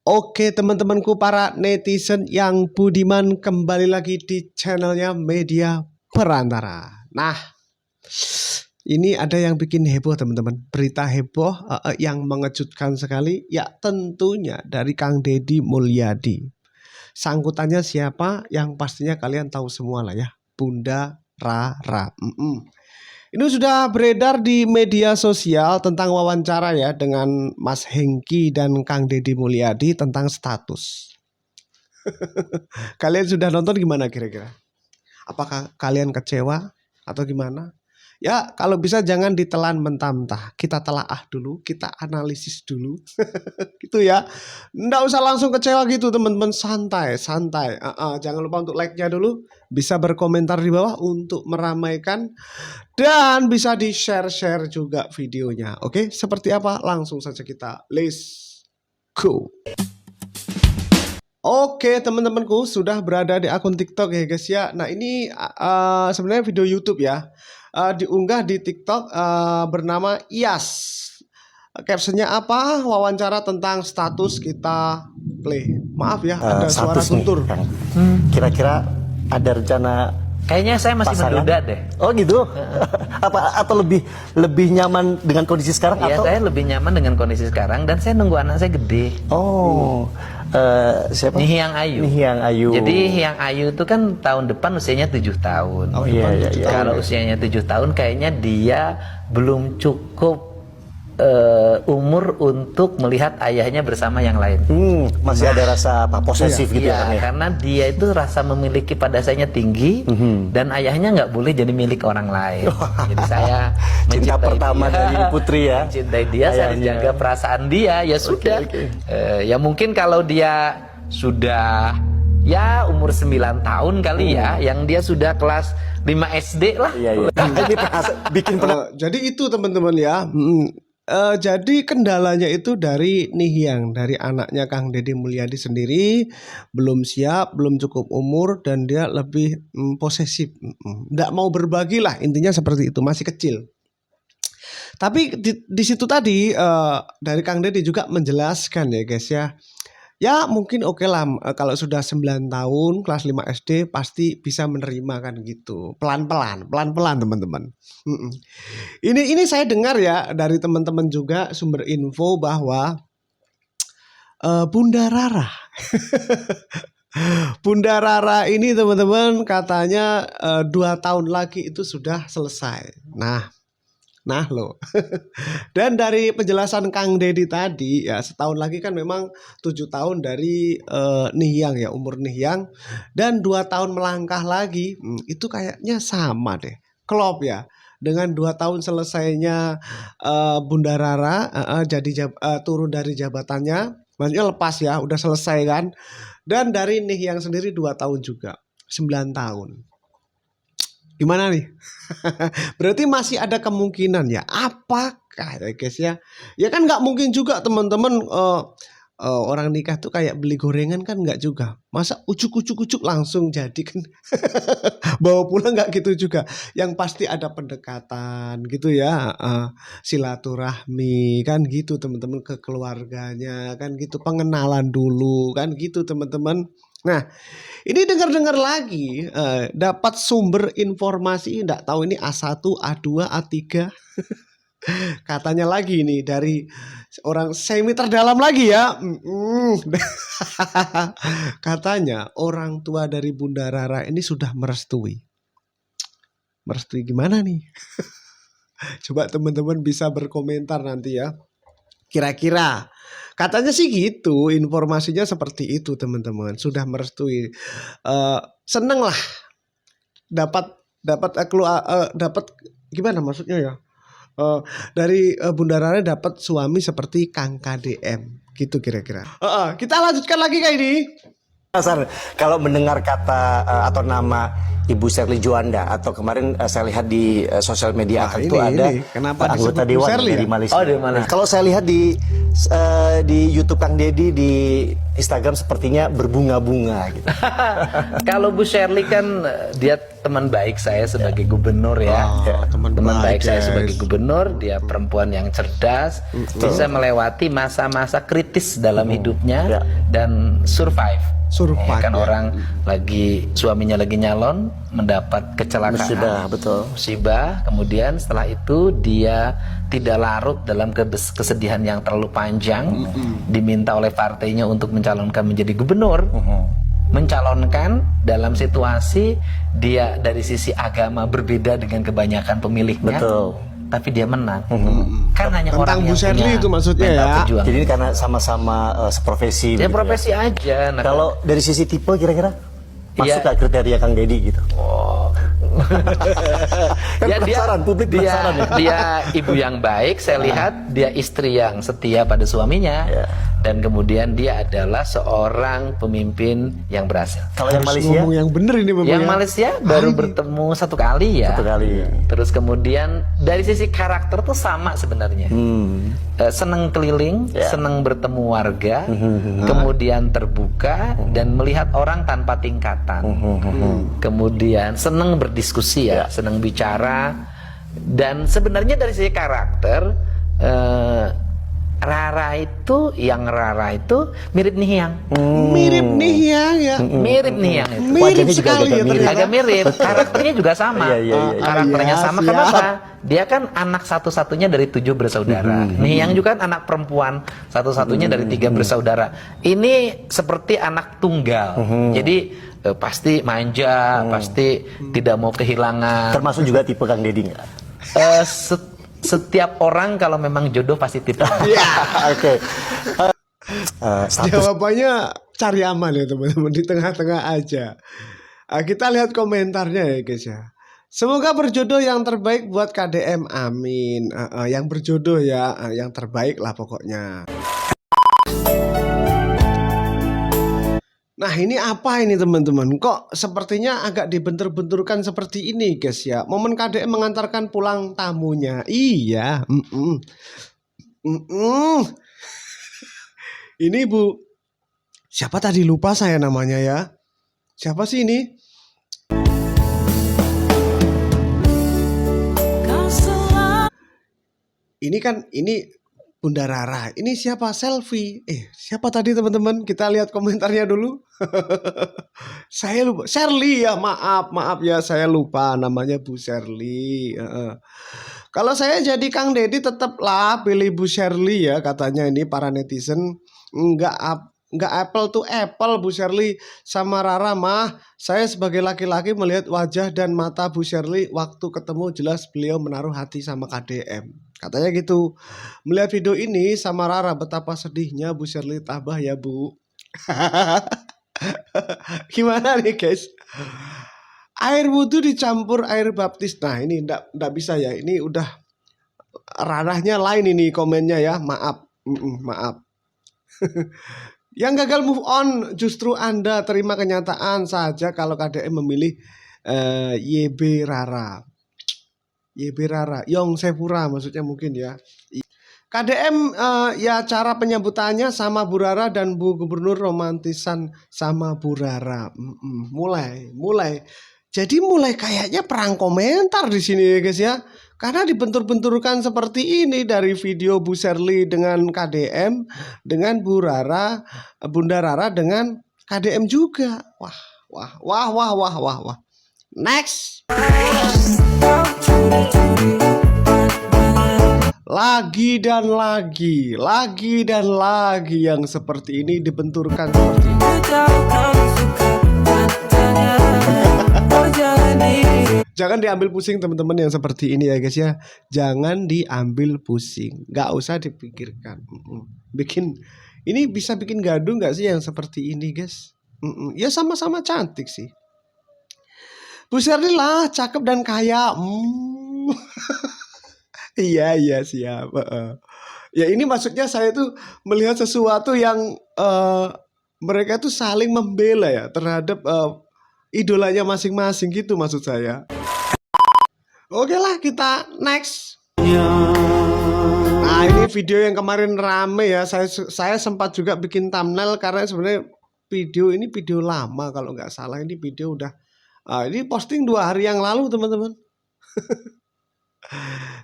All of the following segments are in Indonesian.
Oke teman-temanku para netizen yang budiman, kembali lagi di channelnya Media Perantara. Nah, ini ada yang bikin heboh teman-teman, berita heboh yang mengejutkan sekali. Ya tentunya dari Kang Deddy Mulyadi. Sangkutannya siapa? Yang pastinya kalian tahu semua lah ya, Bunda Rara. Ini sudah beredar di media sosial tentang wawancara ya dengan Mas Hengki dan Kang Deddy Mulyadi tentang status. Kalian sudah nonton gimana kira-kira? Apakah kalian kecewa atau gimana? Ya kalau bisa jangan ditelan mentah-mentah. Kita telaah dulu, kita analisis dulu. Gitu ya. Nggak usah langsung kecewa gitu teman-teman, santai. Jangan lupa untuk like-nya dulu. Bisa berkomentar di bawah untuk meramaikan. Dan bisa di-share juga videonya. Oke, seperti apa? Langsung saja kita let's go. Oke teman-temanku, sudah berada di akun TikTok ya guys ya. Nah ini sebenarnya video YouTube ya. Diunggah di TikTok bernama Iyas. Captionnya apa? Wawancara tentang status kita play. Maaf ya, ada suara guntur. Kira-kira ada rencana? Kayaknya saya masih menduda deh. Oh gitu? Atau lebih nyaman dengan kondisi sekarang? Iya, atau? saya lebih nyaman dengan kondisi sekarang dan saya nunggu anak saya gede. Oh, siapa? Nihyang Ayu. Nihyang Ayu. Jadi Hyang Ayu itu kan tahun depan usianya 7 tahun. Oh iya. Kalau usianya 7 tahun kayaknya dia belum cukup umur untuk melihat ayahnya bersama yang lain. Masih ada rasa apa posesif gitu ya? Karena dia itu rasa memiliki pada sayanya tinggi dan ayahnya nggak boleh jadi milik orang lain. Jadi saya cinta pertama dia, dari putri ya. Mencintai dia, saya jaga perasaan dia. Ya sudah. Ya mungkin kalau dia sudah ya umur 9 tahun kali ya, yang dia sudah kelas 5 SD lah. Iya. Ini bikin jadi itu teman-teman ya. Jadi kendalanya itu dari Nihyang, dari anaknya Kang Deddy Mulyadi sendiri, belum siap, belum cukup umur, dan dia lebih posesif, nggak mau berbagi lah, intinya seperti itu, masih kecil. Tapi di situ tadi dari Kang Deddy juga menjelaskan ya guys ya. Ya mungkin oke lah kalau sudah 9 tahun kelas 5 SD pasti bisa menerima kan gitu. Pelan-pelan teman-teman. Ini saya dengar ya dari teman-teman juga sumber info bahwa Bunda Rara Bunda Rara ini teman-teman katanya 2 tahun lagi itu sudah selesai. Nah loh. Dan dari penjelasan Kang Deddy tadi ya, setahun lagi kan memang 7 tahun dari Nihyang ya, umur Nihyang, dan 2 tahun melangkah lagi itu kayaknya sama deh, klop ya dengan 2 tahun selesainya Bunda Rara jadi turun dari jabatannya, maksudnya lepas ya, udah selesai kan, dan dari Nihyang sendiri 2 tahun juga, 9 tahun. Gimana nih? Berarti masih ada kemungkinan ya. Apakah ya guys ya? Ya kan nggak mungkin juga teman-teman orang nikah tuh kayak beli gorengan kan, nggak juga. Masa ucuk langsung jadi kan? Bawa pulang nggak gitu juga. Yang pasti ada pendekatan gitu ya. Silaturahmi kan gitu teman-teman, ke keluarganya kan gitu. Pengenalan dulu kan gitu teman-teman. Nah, ini dengar-dengar lagi dapat sumber informasi, enggak tahu ini A1, A2, A3. Katanya lagi nih dari orang semi terdalam lagi ya. Katanya orang tua dari Bunda Rara ini sudah merestui. Merestui gimana nih? Coba teman-teman bisa berkomentar nanti ya. Kira-kira katanya sih gitu, informasinya seperti itu teman-teman, sudah merestui. Seneng lah dapat gimana maksudnya ya, dari Bunda Rara dapat suami seperti Kang KDM gitu kira-kira. Kita lanjutkan lagi kayak ini. Penasaran, kalau mendengar kata atau nama Ibu Sherly Juanda, atau kemarin saya lihat di sosial media Nah, itu ada kenapa anggota disebut Bu dewan Sherly dari ya? Malaysia. Oh, dari mana? Kalau saya lihat di YouTube Kang Deddy, di Instagram sepertinya berbunga-bunga gitu. Kalau Bu Sherly kan dia teman baik saya sebagai gubernur ya. teman baik saya guys. sebagai gubernur, dia perempuan yang cerdas, bisa melewati masa-masa kritis dalam hidupnya dan survive. Kan ya. orang lagi, suaminya lagi nyalon, mendapat kecelakaan, Musibah, betul. musibah, kemudian setelah itu dia tidak larut dalam kesedihan yang terlalu panjang, diminta oleh partainya untuk mencalonkan menjadi gubernur, mencalonkan dalam situasi dia dari sisi agama berbeda dengan kebanyakan pemilihnya, Betul. tapi dia menang. Kan hanya Tentang orang Bu yang Sherly punya itu maksudnya mental ya. pejuang. Jadi ini karena sama-sama seprofesi. Ya begitu profesi aja. Nah, Kalau dari sisi tipe kira-kira masuk Iya. nggak kriteria Kang Deddy gitu? Kan penasaran, publik penasaran ya. Dia ibu yang baik, saya lihat dia istri yang setia pada suaminya, dan kemudian dia adalah seorang pemimpin yang berhasil. Kalau yang Harus Malaysia, ngomong yang bener ini Bapak Yang ya. Malaysia baru bertemu satu kali ya. satu kali. Terus kemudian dari sisi karakter tuh sama sebenarnya. Seneng keliling, seneng bertemu warga, kemudian terbuka dan melihat orang tanpa tingkatan. Kemudian seneng berdiskusi ya, seneng bicara. Dan sebenarnya dari sisi karakter, Rara itu mirip Nihiang. Mirip nih ya. Mirip Nihiang itu. Mirip Wajahnya juga sekali agak ya mirip. ternyata. Agak mirip, karakternya juga sama. Iya. Karakternya Iya, sama. siap. Kenapa? Dia kan anak satu-satunya dari 7 bersaudara. Nihiang juga kan anak perempuan satu-satunya dari 3 bersaudara. Ini seperti anak tunggal. Jadi pasti manja, pasti tidak mau kehilangan. Termasuk juga tipe Kang Deddy nggak? Setiap orang kalau memang jodoh pasti tipe. Oke. Status Jawabannya cari aman ya teman-teman, di tengah-tengah aja. Kita lihat komentarnya ya guys ya. Semoga berjodoh yang terbaik buat KDM, amin. Yang berjodoh ya, yang terbaik lah pokoknya. Nah ini apa ini teman-teman? Kok sepertinya agak dibentur-benturkan seperti ini guys ya. Momen KDM mengantarkan pulang tamunya. Iya. Ini Bu, siapa tadi, lupa saya namanya ya. Siapa sih ini? Ini Bunda Rara. Ini siapa? Selfie. Siapa tadi teman-teman? Kita lihat komentarnya dulu. Saya lupa. Sherly ya, maaf ya, saya lupa namanya Bu Sherly. Kalau saya jadi Kang Deddy tetaplah pilih Bu Sherly ya, katanya ini para netizen. Enggak apple to apple Bu Sherly sama Rara mah. Saya sebagai laki-laki melihat wajah dan mata Bu Sherly waktu ketemu, jelas beliau menaruh hati sama KDM. Katanya gitu. Melihat video ini sama Rara, betapa sedihnya Bu Sherly, tabah ya Bu. Gimana nih guys? Air wudhu dicampur air baptis. Nah ini ndak bisa ya. Ini udah ranahnya lain ini komennya ya. Maaf. Maaf. Yang gagal move on justru Anda, terima kenyataan saja kalau KDM memilih YB Rara. YB Rara, Yong Sepura maksudnya mungkin ya. KDM ya cara penyebutannya sama Bu Rara, dan Bu Gubernur romantisan sama Bu Rara. Mulai. Jadi mulai kayaknya perang komentar di sini ya guys ya. Karena dibentur-benturkan seperti ini dari video Bu Sherly dengan KDM, dengan Bu Rara, Bunda Rara dengan KDM juga. Wah. Next. Lagi dan lagi yang seperti ini dibenturkan seperti ini. Jangan diambil pusing teman-teman yang seperti ini ya guys ya. Jangan diambil pusing, nggak usah dipikirkan. Ini bisa bikin gaduh nggak sih yang seperti ini guys? Ya sama-sama cantik sih. Bu Sherly lah cakep dan kaya. Iya siap. Ya ini maksudnya saya tuh melihat sesuatu yang mereka tuh saling membela ya terhadap idolanya masing-masing gitu maksud saya. Oke lah, kita next. Nah, ini video yang kemarin rame ya. Saya sempat juga bikin thumbnail karena sebenarnya video ini video lama kalau nggak salah. Ini video udah ini posting 2 hari yang lalu teman-teman.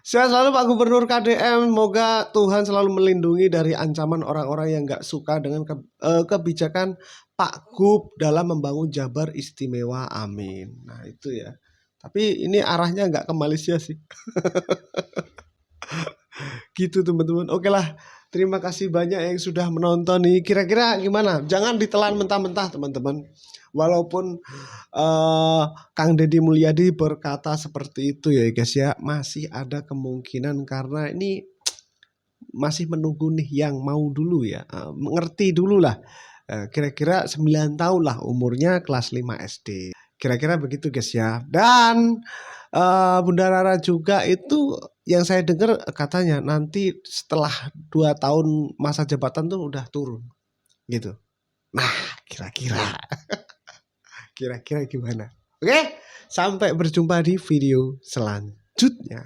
Sehat selalu Pak Gubernur KDM. Semoga Tuhan selalu melindungi dari ancaman orang-orang yang nggak suka dengan kebijakan Pak Gub dalam membangun Jabar Istimewa. Amin. Nah itu ya. Tapi ini arahnya nggak ke Malaysia sih. Gitu teman-teman. Oke lah. Terima kasih banyak yang sudah menonton nih. Kira-kira gimana? Jangan ditelan mentah-mentah teman-teman. Walaupun Kang Deddy Mulyadi berkata seperti itu ya guys ya, masih ada kemungkinan karena ini masih menunggu nih yang mau dulu ya, mengerti dulu lah. Kira-kira 9 tahun lah umurnya, kelas 5 SD. Kira-kira begitu guys ya. Dan Bunda Rara juga itu yang saya dengar katanya nanti setelah 2 tahun masa jabatan tuh udah turun gitu. Nah kira-kira kira-kira gimana? Oke, sampai berjumpa di video selanjutnya.